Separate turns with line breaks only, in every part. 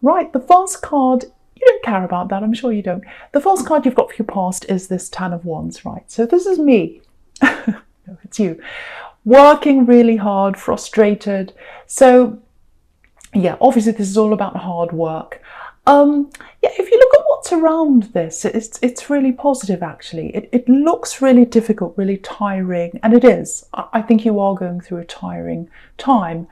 Right, the first card, you don't care about that, I'm sure you don't. The first card you've got for your past is this Ten of Wands, right? So this is me. No, it's you. Working really hard, frustrated. So yeah, obviously this is all about hard work. Yeah, if you look at what's around this, it's really positive actually. It looks really difficult, really tiring, and it is. I think you are going through a tiring time.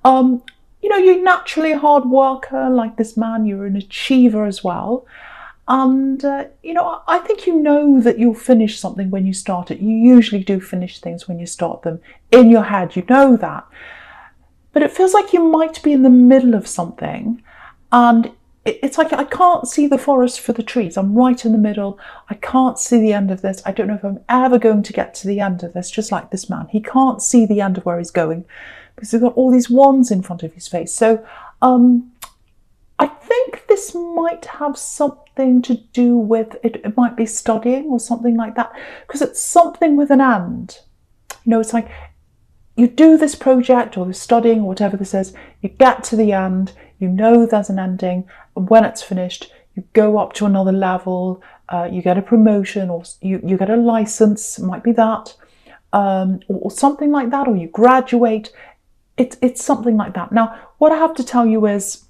You know, you're naturally a hard worker like this man, you're an achiever as well. And, you know, I think you know that you'll finish something when you start it. You usually do finish things when you start them. In your head, you know that. But it feels like you might be in the middle of something, and it's like I can't see the forest for the trees. I'm right in the middle. I can't see the end of this. I don't know if I'm ever going to get to the end of this, just like this man. He can't see the end of where he's going because he's got all these wands in front of his face. So I think this might have something to do with, it might be studying or something like that, because it's something with an and. You know, it's like you do this project or the studying or whatever this is, you get to the end, you know there's an ending, and when it's finished, you go up to another level, you get a promotion, or you get a license, it might be that, or something like that, or you graduate. It's something like that. Now, what I have to tell you is,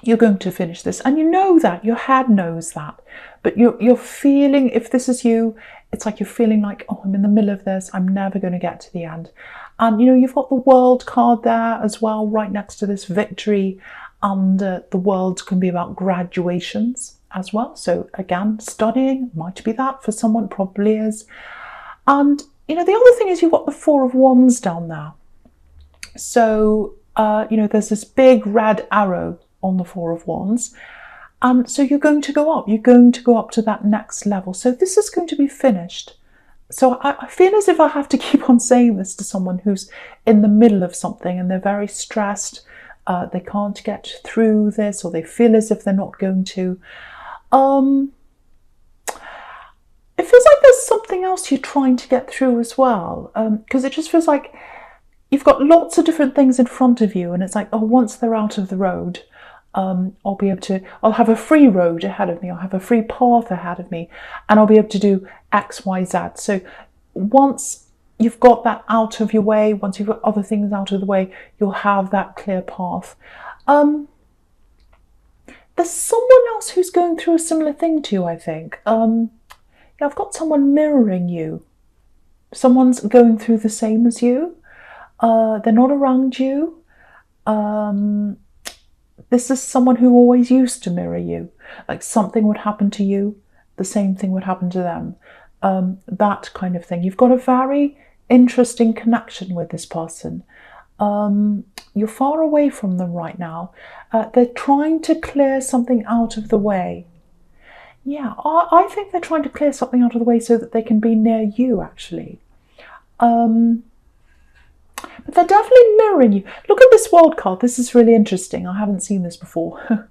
you're going to finish this, and you know that, your head knows that, but you're feeling, if this is you, it's like you're feeling like, oh, I'm in the middle of this, I'm never going to get to the end. And you know, you've got the World card there as well, right next to this victory, and the World can be about graduations as well. So again, studying might be that for someone, probably is. And you know, the other thing is you've got the Four of Wands down there. So you know, there's this big red arrow on the Four of Wands, and so you're going to go up. You're going to go up to that next level. So this is going to be finished. So I feel as if I have to keep on saying this to someone who's in the middle of something and they're very stressed. They can't get through this, or they feel as if they're not going to. It feels like there's something else you're trying to get through as well, because it just feels like you've got lots of different things in front of you, and it's like, oh, once they're out of the road, I'll have a free road ahead of me, I'll have a free path ahead of me, and I'll be able to do X, Y, Z. So once you've got that out of your way, once you've got other things out of the way, you'll have that clear path. There's someone else who's going through a similar thing to you, I think. Yeah, I've got someone mirroring you. Someone's going through the same as you. They're not around you. This is someone who always used to mirror you. Like something would happen to you, the same thing would happen to them. That kind of thing. You've got a very interesting connection with this person. You're far away from them right now. They're trying to clear something out of the way. Yeah, I think they're trying to clear something out of the way so that they can be near you, actually. But they're definitely mirroring you. Look at this World card. This is really interesting. I haven't seen this before.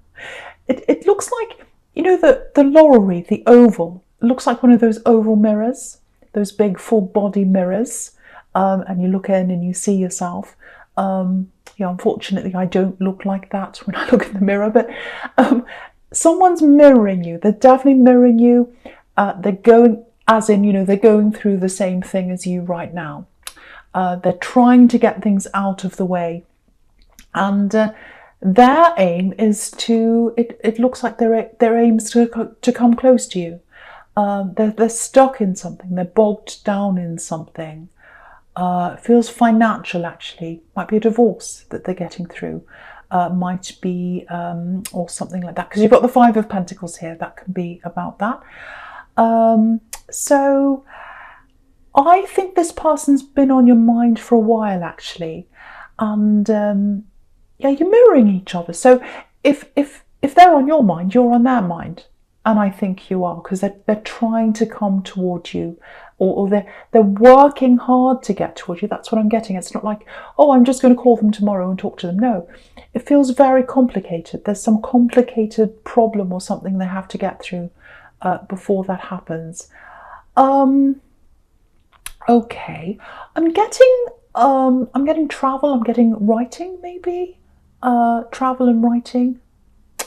It looks like, you know, the laurel wreath, the oval. It looks like one of those oval mirrors, those big full body mirrors. And you look in and you see yourself. Yeah, unfortunately, I don't look like that when I look in the mirror. But someone's mirroring you. They're definitely mirroring you. They're going, as in, you know, they're going through the same thing as you right now. They're trying to get things out of the way, and their aim is to. It looks like their aim is to come close to you. They're stuck in something. They're bogged down in something. It feels financial, actually. Might be a divorce that they're getting through. Might be or something like that. Because you've got the Five of Pentacles here. That can be about that. So I think this person's been on your mind for a while, actually, and yeah, you're mirroring each other. So if they're on your mind, you're on their mind, and I think you are, because they're trying to come towards you, or they're working hard to get towards you. That's what I'm getting. It's not like, oh, I'm just going to call them tomorrow and talk to them. No, it feels very complicated. There's some complicated problem or something they have to get through before that happens. Okay, I'm getting travel, I'm getting writing, maybe, travel and writing.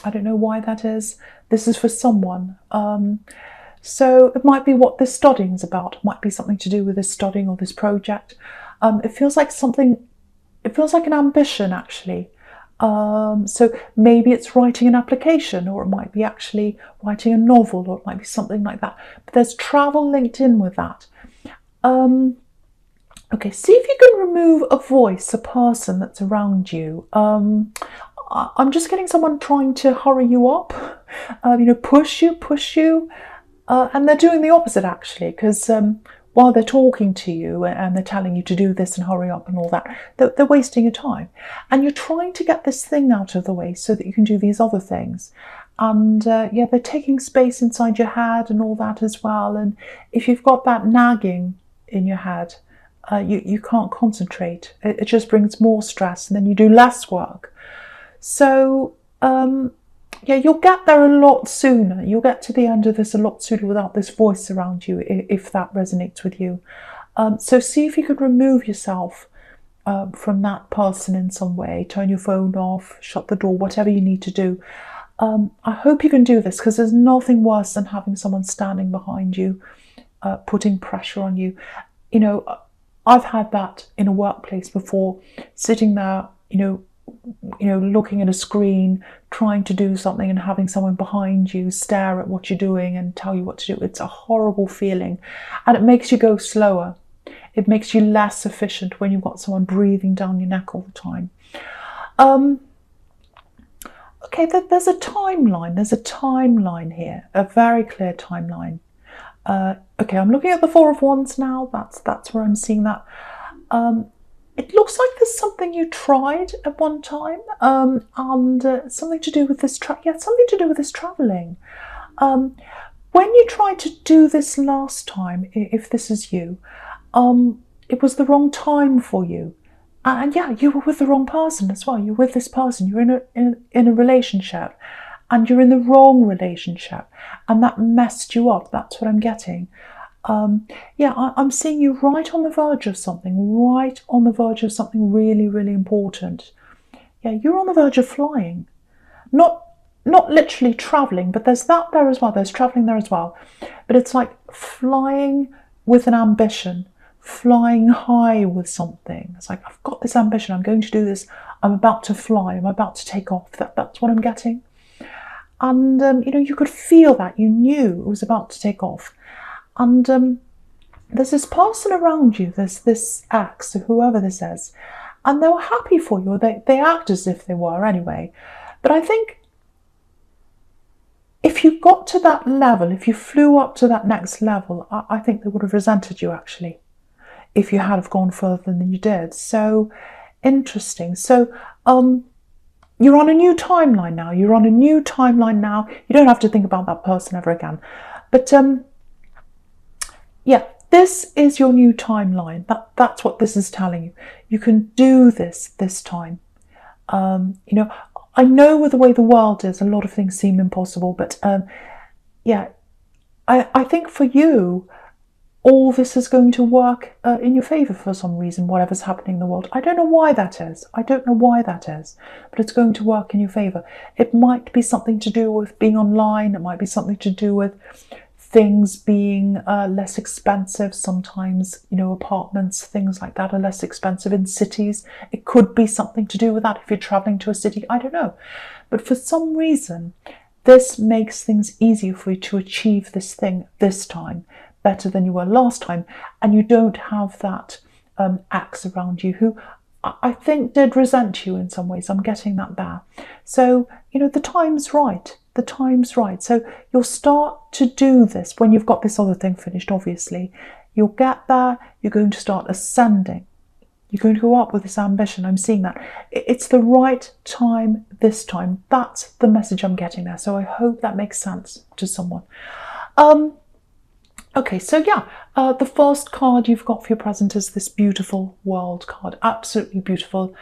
I don't know why that is. This is for someone. So it might be what this studying is about. It might be something to do with this studying or this project. It feels like an ambition, actually. So maybe it's writing an application, or it might be actually writing a novel, or it might be something like that. But there's travel linked in with that. Okay, see if you can remove a voice, a person that's around you. I'm just getting someone trying to hurry you up, push you. And they're doing the opposite, actually, because while they're talking to you and they're telling you to do this and hurry up and all that, they're wasting your time. And you're trying to get this thing out of the way so that you can do these other things. And they're taking space inside your head and all that as well. And if you've got that nagging in your head, you can't concentrate. It just brings more stress, and then you do less work. So you'll get there a lot sooner. You'll get to the end of this a lot sooner without this voice around you, if that resonates with you. So see if you could remove yourself from that person in some way. Turn your phone off, shut the door, whatever you need to do. I hope you can do this, because there's nothing worse than having someone standing behind you, putting pressure on you. I've had that in a workplace before, sitting there, looking at a screen, trying to do something, and having someone behind you stare at what you're doing and tell you what to do. It's a horrible feeling, and it makes you go slower. It makes you less efficient when you've got someone breathing down your neck all the time. Okay, there's a timeline. There's a timeline here, a very clear timeline. Okay, I'm looking at the Four of Wands now. That's where I'm seeing that. It looks like there's something you tried at one time, and something to do with this something to do with this traveling. When you tried to do this last time, if this is you, it was the wrong time for you. And you were with the wrong person as well. You're with this person. You're in a relationship, and you're in the wrong relationship, and that messed you up. That's what I'm getting. I'm seeing you right on the verge of something really, really important. Yeah, you're on the verge of flying. Not literally traveling, but there's that there as well. There's traveling there as well. But it's like flying with an ambition, flying high with something. It's like, I've got this ambition. I'm going to do this. I'm about to fly. I'm about to take off. That's what I'm getting. And, you could feel that. You knew it was about to take off. And there's this person around you, there's this ex, or whoever this is, and they were happy for you. They act as if they were anyway. But I think if you got to that level, if you flew up to that next level, I think they would have resented you, actually, if you had have gone further than you did. So interesting. So you're on a new timeline now. You don't have to think about that person ever again. But this is your new timeline. That's what this is telling you. You can do this time. I know with the way the world is, a lot of things seem impossible, but I think for you, all this is going to work in your favour for some reason, whatever's happening in the world. I don't know why that is, but it's going to work in your favour. It might be something to do with being online. It might be something to do with things being less expensive. Sometimes, apartments, things like that are less expensive in cities. It could be something to do with that if you're travelling to a city. I don't know. But for some reason, this makes things easier for you to achieve this thing this time, better than you were last time. And you don't have that ex around you who I think did resent you in some ways. I'm getting that there. So, the time's right. The time's right. So you'll start to do this when you've got this other thing finished, obviously. You'll get there. You're going to start ascending. You're going to go up with this ambition. I'm seeing that. It's the right time this time. That's the message I'm getting there. So I hope that makes sense to someone. Okay, so the first card you've got for your present is this beautiful world card. Absolutely beautiful.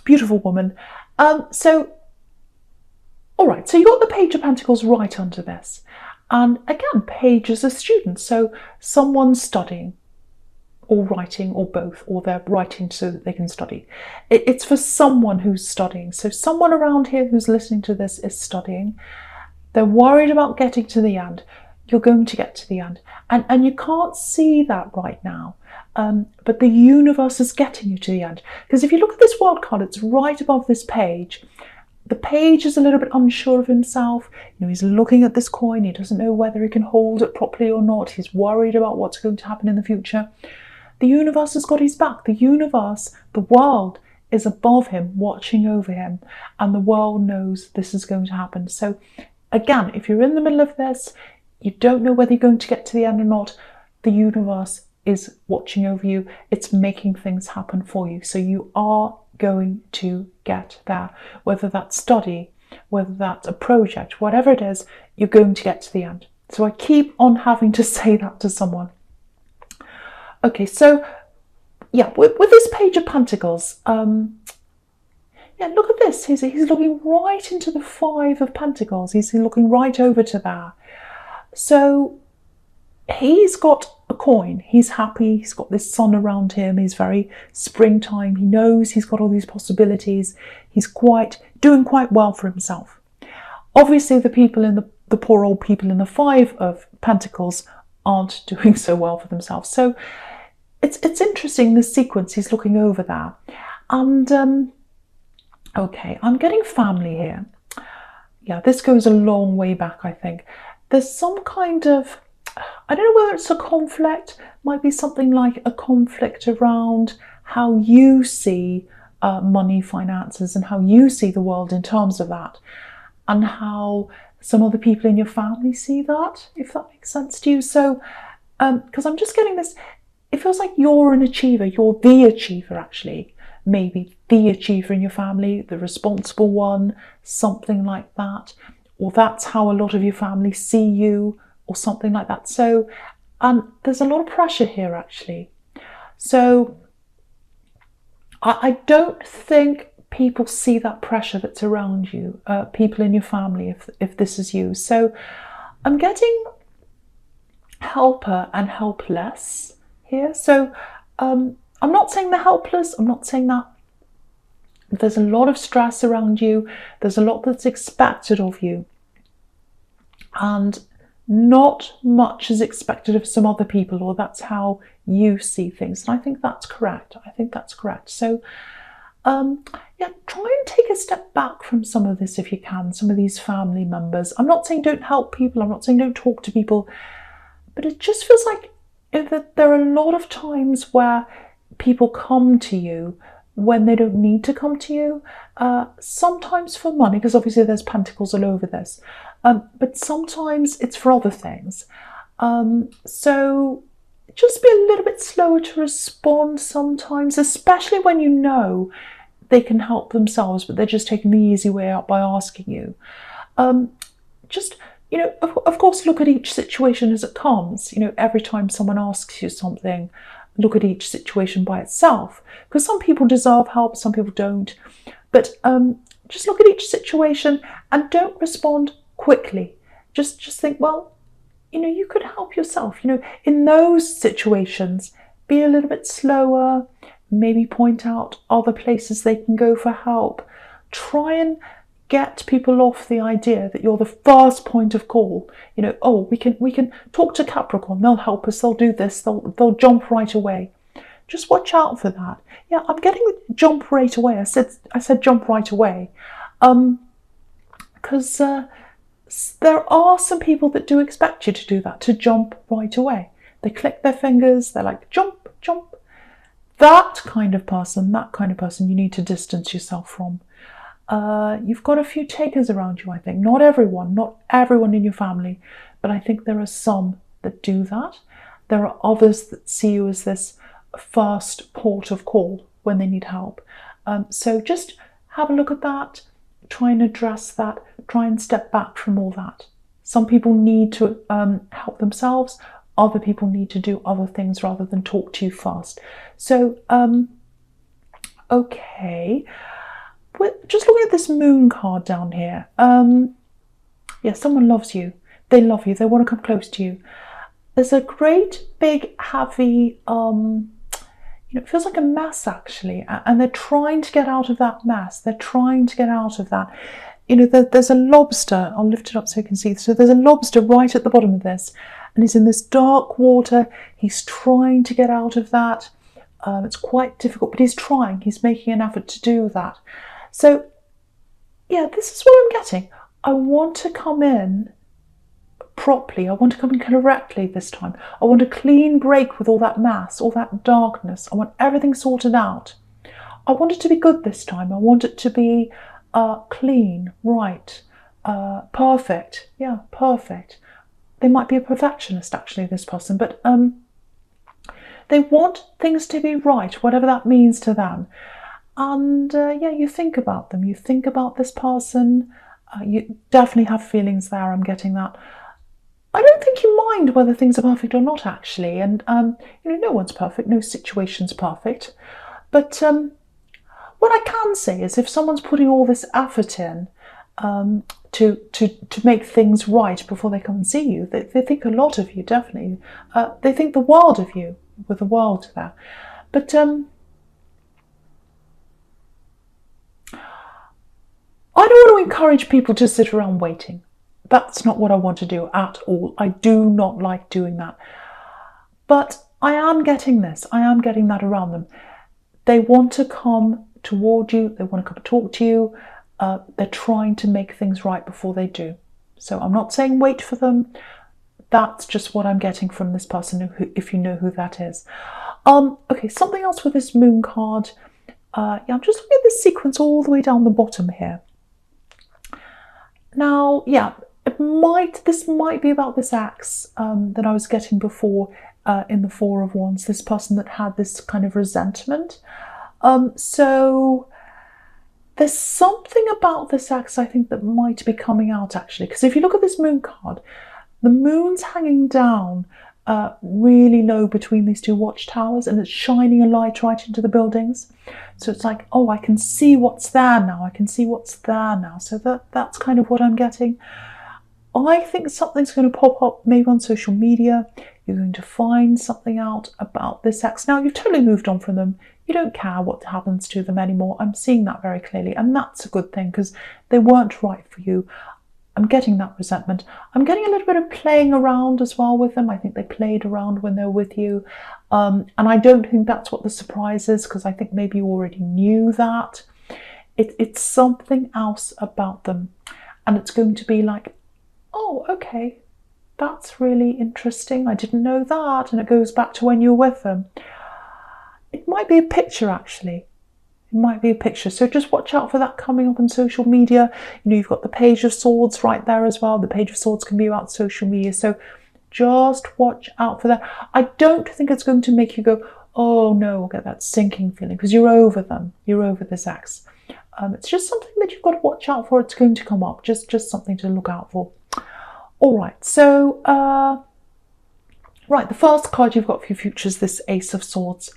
Beautiful woman. All right, so you got the Page of Pentacles right under this. And again, Page is a student, so someone's studying. or writing, or both, or they're writing so that they can study. It's for someone who's studying. So someone around here who's listening to this is studying. They're worried about getting to the end. You're going to get to the end. And you can't see that right now. But the universe is getting you to the end. Because if you look at this world card, it's right above this page. The page is a little bit unsure of himself. He's looking at this coin. He doesn't know whether he can hold it properly or not. He's worried about what's going to happen in the future. The universe has got his back. The universe, the world, is above him, watching over him. And the world knows this is going to happen. So again, if you're in the middle of this, you don't know whether you're going to get to the end or not, the universe is watching over you. It's making things happen for you. So you are going to get there. Whether that's study, whether that's a project, whatever it is, you're going to get to the end. So I keep on having to say that to someone. Okay, so yeah, with this Page of Pentacles, yeah, look at this. He's looking right into the Five of Pentacles. He's looking right over to there. So he's got a coin. He's happy. He's got this sun around him. He's very springtime. He knows he's got all these possibilities. He's doing quite well for himself. Obviously, the people in the poor old people in the Five of Pentacles aren't doing so well for themselves. So it's interesting, this sequence. He's looking over there. And okay, I'm getting family here. Yeah, this goes a long way back, I think. There's some kind of, I don't know whether it's a conflict, might be something like a conflict around how you see money, finances, and how you see the world in terms of that, and how some other people in your family see that, if that makes sense to you. So, because I'm just getting this, it feels like you're an achiever, you're the achiever actually, maybe the achiever in your family, the responsible one, something like that. Or that's how a lot of your family see you, or something like that. So there's a lot of pressure here, actually. So I don't think people see that pressure that's around you, people in your family, if this is you. So I'm getting helper and helpless here. So I'm not saying they're helpless. I'm not saying that. There's a lot of stress around you. There's a lot that's expected of you. And not much is expected of some other people, or that's how you see things. And I think that's correct. I think that's correct. So, yeah, try and take a step back from some of this if you can, some of these family members. I'm not saying don't help people. I'm not saying don't talk to people. But it just feels like there are a lot of times where people come to you when they don't need to come to you, sometimes for money, because obviously there's pentacles all over this, but sometimes it's for other things. So just be a little bit slower to respond sometimes, especially when you know they can help themselves, but they're just taking the easy way out by asking you. Just, of course, look at each situation as it comes. Every time someone asks you something, look at each situation by itself, because some people deserve help, some people don't. But just look at each situation and don't respond quickly. Just think, well, you could help yourself. In those situations, be a little bit slower, maybe point out other places they can go for help. Try and get people off the idea that you're the first point of call. Oh, we can talk to Capricorn, they'll help us, they'll do this, they'll jump right away. Just watch out for that. Yeah, I'm getting jump right away. I said jump right away. Because there are some people that do expect you to do that, to jump right away. They click their fingers, they're like, jump, jump. That kind of person you need to distance yourself from. You've got a few takers around you, I think. Not everyone in your family, but I think there are some that do that. There are others that see you as this first port of call when they need help. So just have a look at that, try and address that, try and step back from all that. Some people need to help themselves, other people need to do other things rather than talk to you first. So, okay. Just looking at this moon card down here. Yeah, someone loves you. They love you. They want to come close to you. There's a great big heavy it feels like a mess actually, and they're trying to get out of that mess. They're trying to get out of that. There's a lobster. I'll lift it up so you can see. So there's a lobster right at the bottom of this, and he's in this dark water. He's trying to get out of that. It's quite difficult, but he's trying. He's making an effort to do that. So, yeah, this is what I'm getting. I want to come in properly. I want to come in correctly this time. I want a clean break with all that mass, all that darkness. I want everything sorted out. I want it to be good this time. I want it to be clean, right, perfect. Yeah, perfect. They might be a perfectionist, actually, this person, but they want things to be right, whatever that means to them. And yeah, you think about them. You think about this person. You definitely have feelings there. I'm getting that. I don't think you mind whether things are perfect or not, actually. And, no one's perfect. No situation's perfect. But what I can say is if someone's putting all this effort in to make things right before they come and see you, they think a lot of you, definitely. They think the world of you, with the world there. But I don't want to encourage people to sit around waiting. That's not what I want to do at all. I do not like doing that. But I am getting this. I am getting that around them. They want to come toward you. They want to come and talk to you. They're trying to make things right before they do. So I'm not saying wait for them. That's just what I'm getting from this person, if you know who that is. Okay, something else with this moon card. Yeah, I'm just looking at this sequence all the way down the bottom here. Now, yeah, this might be about this axe that I was getting before in the Four of Wands, this person that had this kind of resentment. So there's something about this axe, I think, that might be coming out, actually. Because if you look at this moon card, the moon's hanging down really low between these two watchtowers, and it's shining a light right into the buildings. So it's like, oh, I can see what's there now. I can see what's there now. So that's kind of what I'm getting. I think something's going to pop up maybe on social media. You're going to find something out about this ex. Now, you've totally moved on from them. You don't care what happens to them anymore. I'm seeing that very clearly. And that's a good thing because they weren't right for you. I'm getting that resentment. I'm getting a little bit of playing around as well with them. I think they played around when they were with you. And I don't think that's what the surprise is, because I think maybe you already knew that. It's something else about them. And it's going to be like, oh, okay, that's really interesting. I didn't know that. And it goes back to when you were with them. It might be a picture, actually. It might be a picture. So just watch out for that coming up on social media. You've got the Page of Swords right there as well. The Page of Swords can be about social media. So just watch out for that. I don't think it's going to make you go, oh no, I'll get that sinking feeling, because you're over them. You're over this ex. It's just something that you've got to watch out for. It's going to come up. Just something to look out for. All right. So, right, the first card you've got for your future is this Ace of Swords.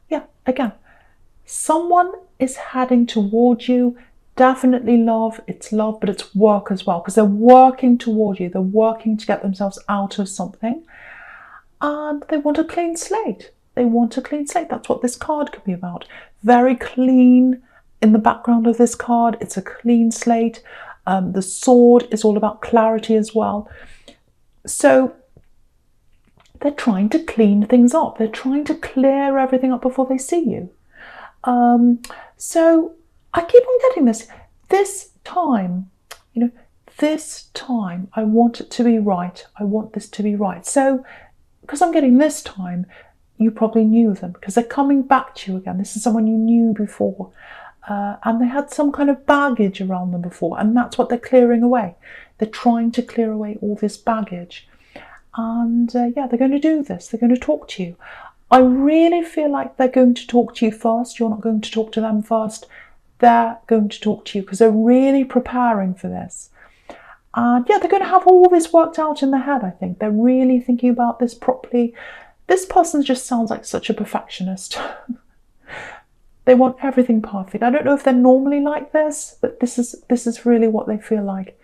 Yeah, again, someone is heading towards you. Definitely love. It's love, but it's work as well, because they're working toward you. They're working to get themselves out of something, and they want a clean slate. They want a clean slate. That's what this card could be about. Very clean in the background of this card. It's a clean slate. The sword is all about clarity as well. So they're trying to clean things up. They're trying to clear everything up before they see you. So I keep on getting this. This time, this time, I want it to be right. I want this to be right. So because I'm getting this time, you probably knew them, because they're coming back to you again. This is someone you knew before. And they had some kind of baggage around them before, and that's what they're clearing away. They're trying to clear away all this baggage. And yeah, they're going to do this. They're going to talk to you. I really feel like they're going to talk to you first. You're not going to talk to them first. They're going to talk to you, because they're really preparing for this. And yeah, they're going to have all this worked out in their head, I think. They're really thinking about this properly. This person just sounds like such a perfectionist. They want everything perfect. I don't know if they're normally like this, but this is really what they feel like.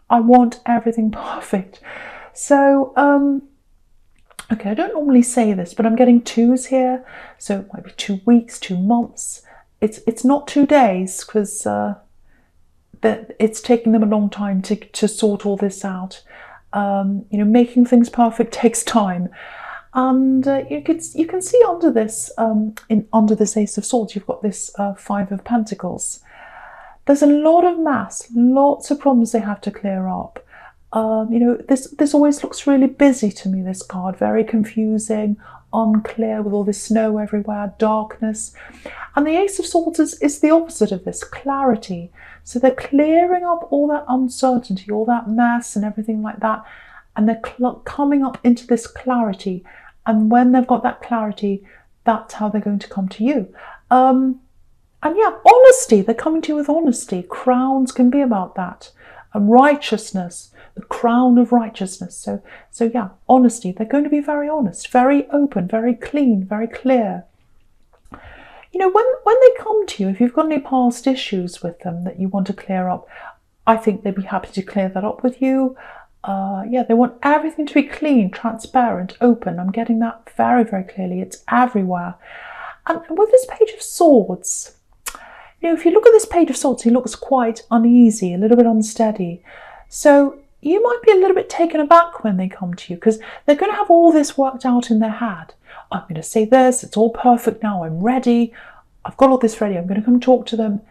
I want everything perfect. So Okay, I don't normally say this, but I'm getting 2s here. So it might be 2 weeks, 2 months. It's not 2 days, because it's taking them a long time to sort all this out. Making things perfect takes time. And you can see under this, under this Ace of Swords, you've got this 5 of Pentacles. There's a lot of mass, lots of problems they have to clear up. This always looks really busy to me, this card, very confusing, unclear, with all this snow everywhere, darkness. And the Ace of Swords is the opposite of this, clarity. So they're clearing up all that uncertainty, all that mess and everything like that, and they're coming up into this clarity. And when they've got that clarity, that's how they're going to come to you. And yeah, honesty, they're coming to you with honesty. Crowns can be about that. And righteousness, the crown of righteousness. So yeah, honesty, they're going to be very honest, very open, very clean, very clear. When they come to you, if you've got any past issues with them that you want to clear up, I think they'd be happy to clear that up with you. Yeah, they want everything to be clean, transparent, open. I'm getting that very, very clearly. It's everywhere. And with this Page of Swords, if you look at this Page of Swords, he looks quite uneasy, a little bit unsteady. So you might be a little bit taken aback when they come to you, because they're going to have all this worked out in their head. I'm going to say this, it's all perfect now, I'm ready, I've got all this ready, I'm going to come talk to them.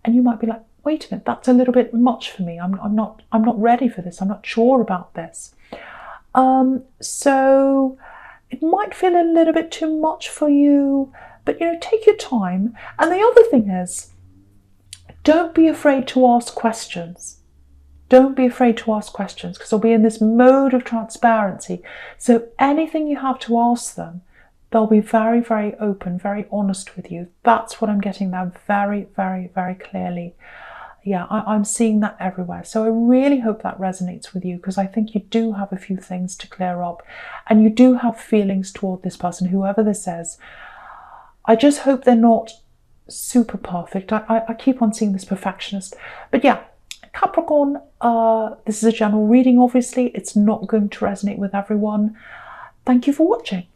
And you might be like, wait a minute, that's a little bit much for me. I'm not ready for this. I'm not sure about this. So it might feel a little bit too much for you, but take your time. And the other thing is, don't be afraid to ask questions. Don't be afraid to ask questions, because they'll be in this mode of transparency. So anything you have to ask them, they'll be very, very open, very honest with you. That's what I'm getting there very, very, very clearly. Yeah, I'm seeing that everywhere. So I really hope that resonates with you, because I think you do have a few things to clear up, and you do have feelings toward this person, whoever this is. I just hope they're not super perfect. I keep on seeing this perfectionist. But yeah, Capricorn, this is a general reading, obviously. It's not going to resonate with everyone. Thank you for watching.